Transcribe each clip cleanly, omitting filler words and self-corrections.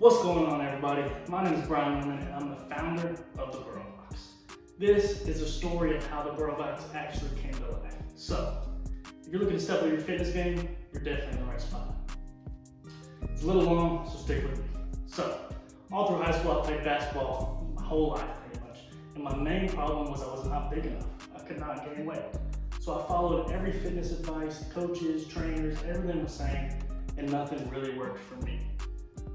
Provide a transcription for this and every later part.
What's going on, everybody? My name is Brian Norman, and I'm the founder of the Boro Box. This is a story of how the Boro Box actually came to life. So, if you're looking to step up your fitness game, you're definitely in the right spot. It's a little long, so stick with me. So, all through high school, I played basketball my whole life, pretty much. And my main problem was I was not big enough. I could not gain weight. So I followed every fitness advice, coaches, trainers, everything was saying, and nothing really worked for me.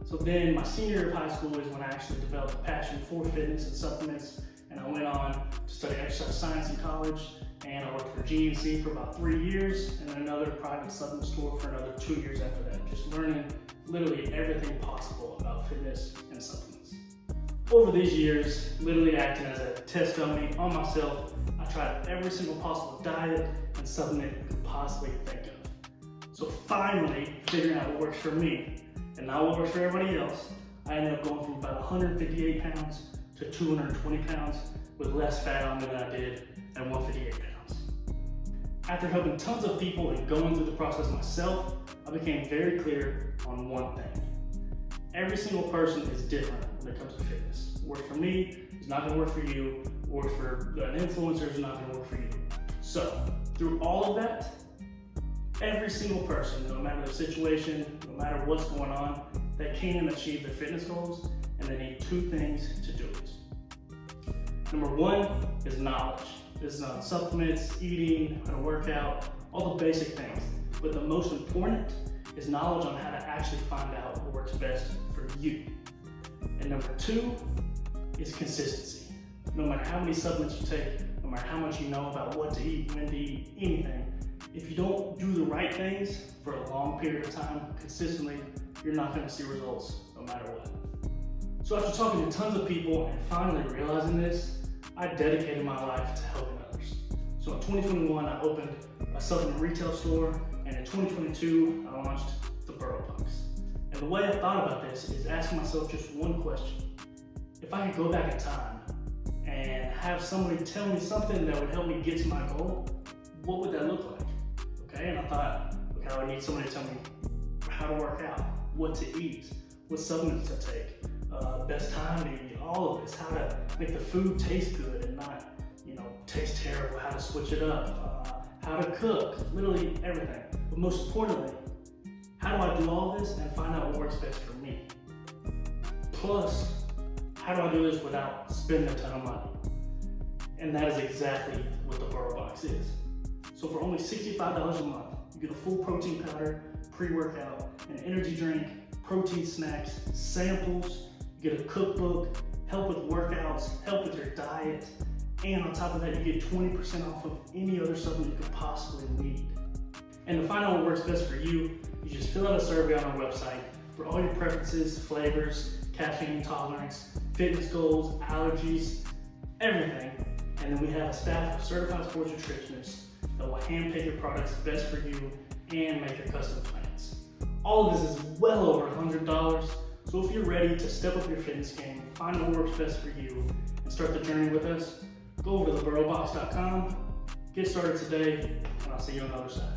So then my senior year of high school is when I actually developed a passion for fitness and supplements, and I went on to study exercise science in college, and I worked for GNC for about 3 years, and then another private supplement store for another 2 years after that, just learning literally everything possible about fitness and supplements. Over these years, literally acting as a test dummy on myself, I tried every single possible diet and supplement you could possibly think of. So finally, figuring out what works for me, and not what works for everybody else, I ended up going from about 158 pounds to 220 pounds with less fat on me than I did at 158 pounds. After helping tons of people and going through the process myself, I became very clear on one thing. Every single person is different when it comes to fitness. What works for me is not gonna work for you. What works for an influencer is not gonna work for you. So, through all of that, every single person, no matter the situation, no matter what's going on, they can achieve their fitness goals, and they need two things to do it. Number one is knowledge. This is on supplements, eating, how to work out, all the basic things. But the most important is knowledge on how to actually find out what works best for you. And number two is consistency. No matter how many supplements you take, no matter how much you know about what to eat, when to eat, anything, if you don't do the right things for a long period of time consistently, you're not going to see results no matter what. So after talking to tons of people and finally realizing this, I dedicated my life to helping others. So in 2021, I opened a supplement retail store, and in 2022, I launched the Boro Box. And the way I thought about this is asking myself just one question. If I could go back in time and have somebody tell me something that would help me get to my goal, what would that look like? Okay, and I thought, okay, I would need somebody to tell me how to work out, what to eat, what supplements to take, best time to eat, all of this, how to make the food taste good and not, taste terrible, how to switch it up, how to cook, literally everything. But most importantly, how do I do all this and find out what works best for me? Plus, how do I do this without spending a ton of money? And that is exactly what the Boro Box is. So for only $65 a month, you get a full protein powder, pre-workout, an energy drink, protein snacks, samples, you get a cookbook, help with workouts, help with your diet, and on top of that, you get 20% off of any other supplement you could possibly need. And to find out what works best for you, you just fill out a survey on our website for all your preferences, flavors, caffeine tolerance, fitness goals, allergies, everything. And then we have a staff of certified sports nutritionists that will handpick your products best for you and make your custom plans. All of this is well over $100, so if you're ready to step up your fitness game, find what works best for you, and start the journey with us, go over to theborobox.com, get started today, and I'll see you on the other side.